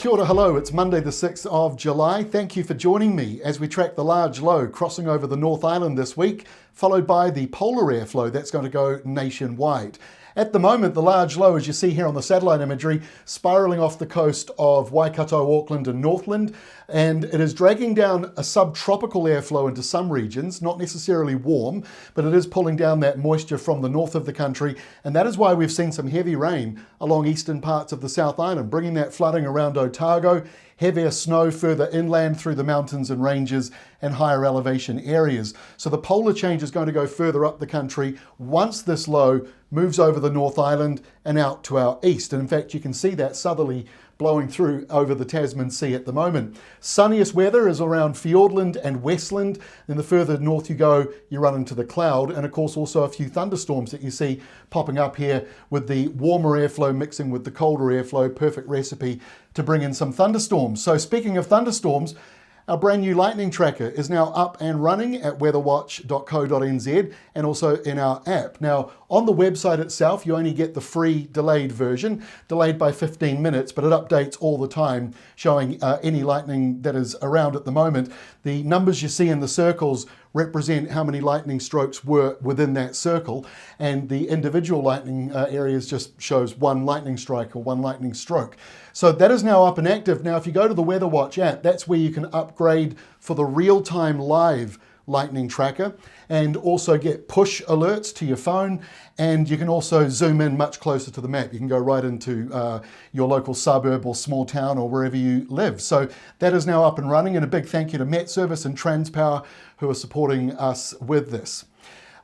Kia ora, hello, it's Monday the 6th of July. Thank you for joining me as we track the large low crossing over the North Island this week, followed by the polar airflow that's going to go nationwide. At the moment, the large low, as you see here on the satellite imagery, spiralling off the coast of Waikato, Auckland and Northland, and it is dragging down a subtropical airflow into some regions, not necessarily warm, but it is pulling down that moisture from the north of the country, and that is why we've seen some heavy rain along eastern parts of the South Island, bringing that flooding around Otago, heavier snow further inland through the mountains and ranges and higher elevation areas. So the polar change is going to go further up the country once this low moves over the North Island and out to our east. And in fact, you can see that southerly blowing through over the Tasman Sea at the moment. Sunniest weather is around Fiordland and Westland. Then the further north you go, you run into the cloud. And of course, also a few thunderstorms that you see popping up here with the warmer airflow mixing with the colder airflow. Perfect recipe to bring in some thunderstorms. So speaking of thunderstorms, our brand new lightning tracker is now up and running at weatherwatch.co.nz and also in our app. Now, on the website itself, you only get the free delayed version, delayed by 15 minutes, but it updates all the time, showing any lightning that is around at the moment. The numbers you see in the circles represent how many lightning strokes were within that circle, and the individual lightning areas just shows one lightning strike or one lightning stroke. So that is now up and active. Now, if you go to the Weather Watch app, that's where you can upgrade for the real-time live lightning tracker and also get push alerts to your phone, and you can also zoom in much closer to the map. You can go right into your local suburb or small town or wherever you live. So that is now up and running, and a big thank you to Met Service and Transpower who are supporting us with this.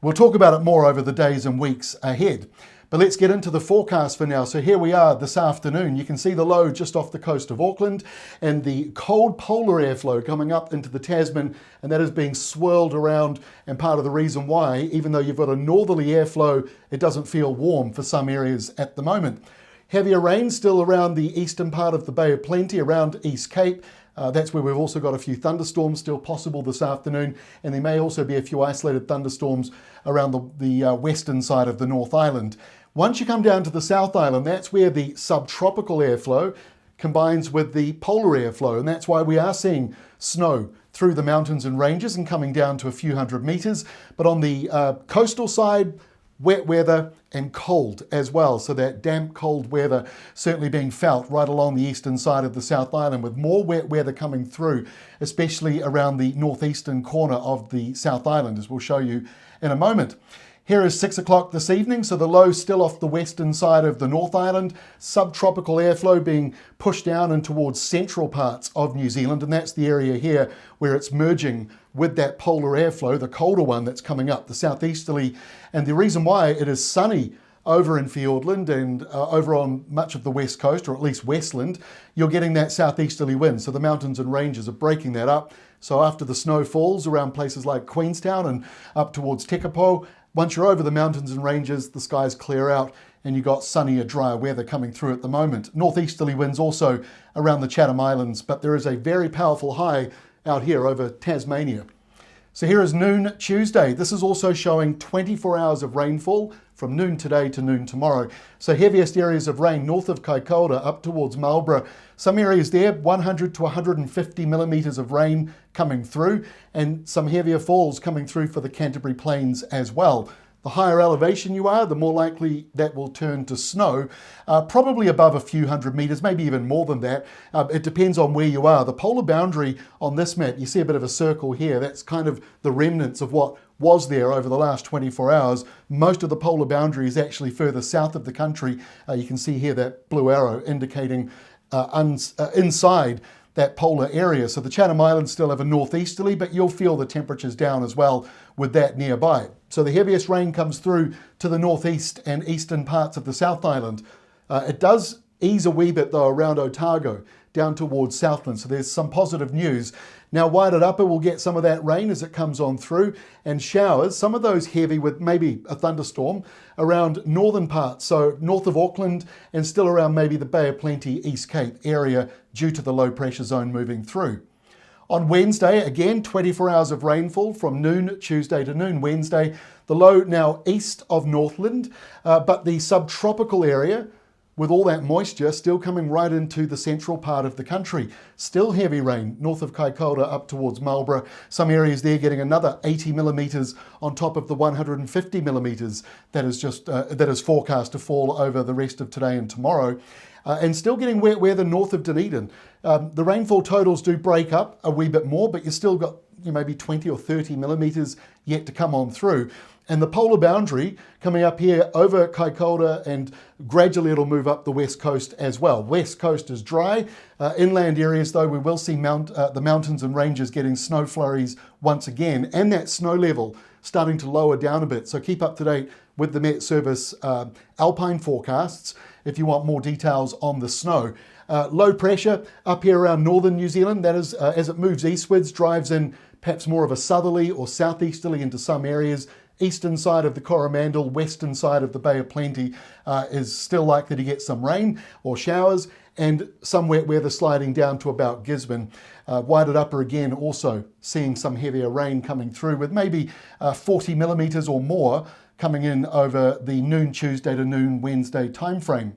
We'll talk about it more over the days and weeks ahead. But let's get into the forecast for now. So here we are this afternoon. You can see the low just off the coast of Auckland and the cold polar airflow coming up into the Tasman, and that is being swirled around, and part of the reason why, even though you've got a northerly airflow, it doesn't feel warm for some areas at the moment. Heavier rain still around the eastern part of the Bay of Plenty, around East Cape. That's where we've also got a few thunderstorms still possible this afternoon, and there may also be a few isolated thunderstorms around the western side of the North Island. Once you come down to the South Island, that's where the subtropical airflow combines with the polar airflow, and that's why we are seeing snow through the mountains and ranges and coming down to a few hundred metres. But on the coastal side, wet weather and cold as well. So that damp, cold weather certainly being felt right along the eastern side of the South Island, with more wet weather coming through, especially around the northeastern corner of the South Island, as we'll show you in a moment. Here is 6 o'clock this evening, so the low still off the western side of the North Island, subtropical airflow being pushed down and towards central parts of New Zealand, and that's the area here where it's merging with that polar airflow, the colder one that's coming up, the southeasterly. And the reason why it is sunny over in Fiordland and over on much of the west coast, or at least Westland, you're getting that southeasterly wind, so the mountains and ranges are breaking that up. So after the snow falls around places like Queenstown and up towards Tekapo, once you're over the mountains and ranges, the skies clear out and you've got sunnier, drier weather coming through at the moment. Northeasterly winds also around the Chatham Islands, but there is a very powerful high out here over Tasmania. So here is noon Tuesday. This is also showing 24 hours of rainfall from noon today to noon tomorrow. So heaviest areas of rain north of Kaikoura up towards Marlborough. Some areas there, 100 to 150 millimetres of rain coming through, and some heavier falls coming through for the Canterbury Plains as well. The higher elevation you are, the more likely that will turn to snow, probably above a few hundred metres, maybe even more than that. It depends on where you are. The polar boundary on this map, you see a bit of a circle here. That's kind of the remnants of what was there over the last 24 hours. Most of the polar boundary is actually further south of the country. You can see here that blue arrow indicating inside that polar area. So the Chatham Islands still have a northeasterly, but you'll feel the temperatures down as well with that nearby. So the heaviest rain comes through to the northeast and eastern parts of the South Island. It does ease a wee bit though around Otago down towards Southland, so there's some positive news. Now Wairarapa will get some of that rain as it comes on through, and showers, some of those heavy with maybe a thunderstorm around northern parts, so north of Auckland and still around maybe the Bay of Plenty, East Cape area due to the low pressure zone moving through. On Wednesday, again, 24 hours of rainfall from noon Tuesday to noon Wednesday. The low now east of Northland, but the subtropical area with all that moisture still coming right into the central part of the country. Still heavy rain north of Kaikoura up towards Marlborough. Some areas there getting another 80 millimetres on top of the 150 millimetres that is forecast to fall over the rest of today and tomorrow. And still getting wet weather north of Dunedin. The rainfall totals do break up a wee bit more, but you still got maybe 20 or 30 millimetres yet to come on through. And the polar boundary coming up here over Kaikoura, and gradually it'll move up the west coast as well. West coast is dry. Inland areas, though, we will see the mountains and ranges getting snow flurries once again, and that snow level starting to lower down a bit. So keep up to date with the Met Service alpine forecasts if you want more details on the snow. Low pressure up here around northern New Zealand, that is, as it moves eastwards, drives in perhaps more of a southerly or southeasterly into some areas. Eastern side of the Coromandel, western side of the Bay of Plenty is still likely to get some rain or showers, and some wet weather sliding down to about Gisborne. Wairarapa again also seeing some heavier rain coming through with maybe 40 millimetres or more coming in over the noon Tuesday to noon Wednesday timeframe.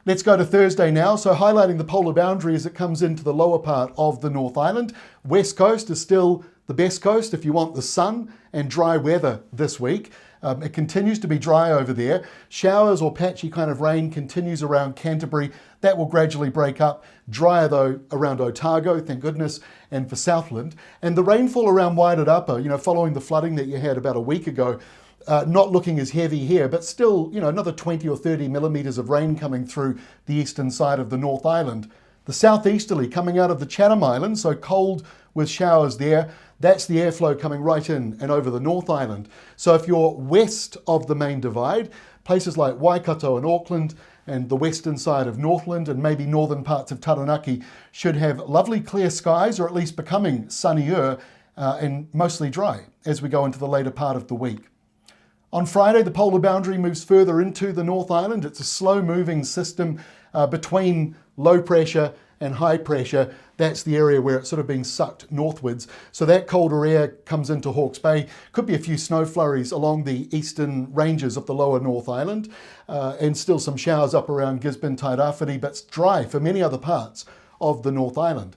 Let's go to Thursday now. So highlighting the polar boundary as it comes into the lower part of the North Island. West coast is still the best coast if you want the sun and dry weather this week. It continues to be dry over there. Showers or patchy kind of rain continues around Canterbury. That will gradually break up. Drier though around Otago, thank goodness, and for Southland. And the rainfall around Wairarapa, following the flooding that you had about a week ago, not looking as heavy here, but still, another 20 or 30 millimetres of rain coming through the eastern side of the North Island. The southeasterly coming out of the Chatham Islands, so cold with showers there. That's the airflow coming right in and over the North Island. So if you're west of the main divide, places like Waikato and Auckland and the western side of Northland and maybe northern parts of Taranaki should have lovely clear skies, or at least becoming sunnier and mostly dry as we go into the later part of the week. On Friday, the polar boundary moves further into the North Island. It's a slow-moving system between low pressure and high pressure. That's the area where it's sort of being sucked northwards. So that colder air comes into Hawke's Bay. Could be a few snow flurries along the eastern ranges of the lower North Island, and still some showers up around Gisborne, Tairāwhiti, but it's dry for many other parts of the North Island.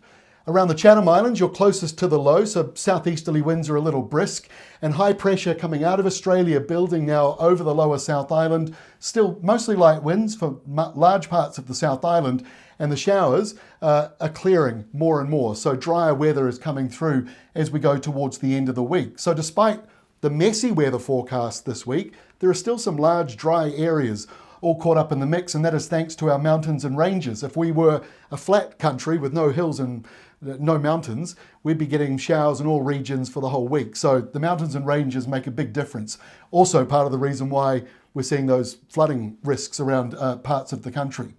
Around the Chatham Islands, you're closest to the low, so southeasterly winds are a little brisk, and high pressure coming out of Australia building now over the lower South Island. Still mostly light winds for large parts of the South Island, and the showers are clearing more and more. So drier weather is coming through as we go towards the end of the week. So despite the messy weather forecast this week, there are still some large dry areas all caught up in the mix, and that is thanks to our mountains and ranges. If we were a flat country with no hills and no mountains, we'd be getting showers in all regions for the whole week. So the mountains and ranges make a big difference. Also part of the reason why we're seeing those flooding risks around parts of the country.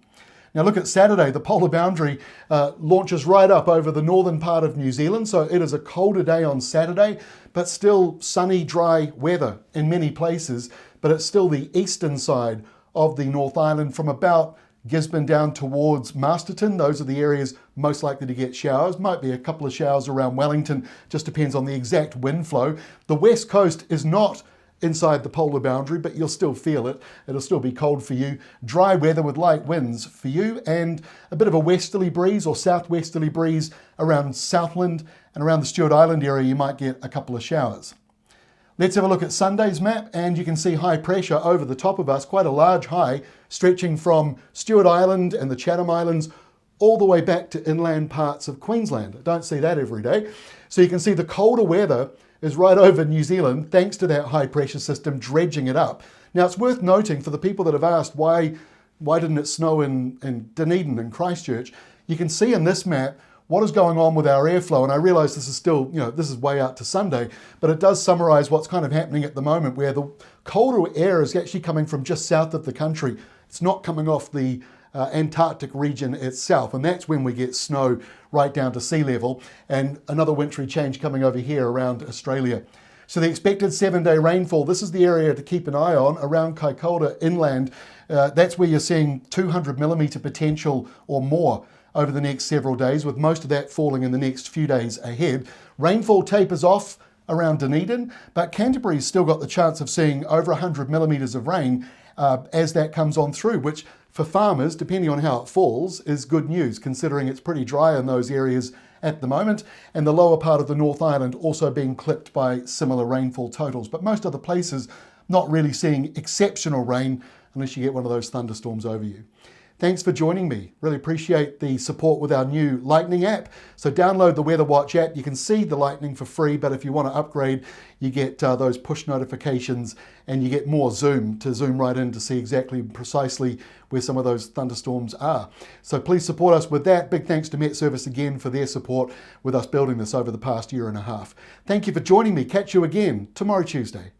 Now look at Saturday, the polar boundary launches right up over the northern part of New Zealand. So it is a colder day on Saturday, but still sunny, dry weather in many places. But it's still the eastern side of the North Island from about Gisborne down towards Masterton. Those are the areas most likely to get showers. Might be a couple of showers around Wellington, just depends on the exact wind flow. The west coast is not inside the polar boundary, but you'll still feel it. It'll still be cold for you. Dry weather with light winds for you, and a bit of a westerly breeze or southwesterly breeze around Southland, and around the Stewart Island area you might get a couple of showers. Let's have a look at Sunday's map, and you can see high pressure over the top of us, quite a large high, stretching from Stewart Island and the Chatham Islands all the way back to inland parts of Queensland. I don't see that every day. So you can see the colder weather is right over New Zealand, thanks to that high pressure system dredging it up. Now it's worth noting for the people that have asked why didn't it snow in Dunedin and Christchurch, you can see in this map what is going on with our airflow. And I realise this is still, this is way out to Sunday, but it does summarise what's kind of happening at the moment, where the colder air is actually coming from just south of the country. It's not coming off the Antarctic region itself, and that's when we get snow right down to sea level, and another wintry change coming over here around Australia. So the expected 7-day rainfall, this is the area to keep an eye on around Kaikoura inland. That's where you're seeing 200 millimetre potential or more over the next several days, with most of that falling in the next few days ahead. Rainfall tapers off around Dunedin, but Canterbury's still got the chance of seeing over 100 millimetres of rain as that comes on through, which for farmers, depending on how it falls, is good news, considering it's pretty dry in those areas at the moment, and the lower part of the North Island also being clipped by similar rainfall totals. But most other places not really seeing exceptional rain unless you get one of those thunderstorms over you. Thanks for joining me. Really appreciate the support with our new Lightning app. So download the Weather Watch app. You can see the lightning for free, but if you want to upgrade, you get those push notifications and you get more zoom to zoom right in to see exactly precisely where some of those thunderstorms are. So please support us with that. Big thanks to Met Service again for their support with us building this over the past year and a half. Thank you for joining me. Catch you again tomorrow, Tuesday.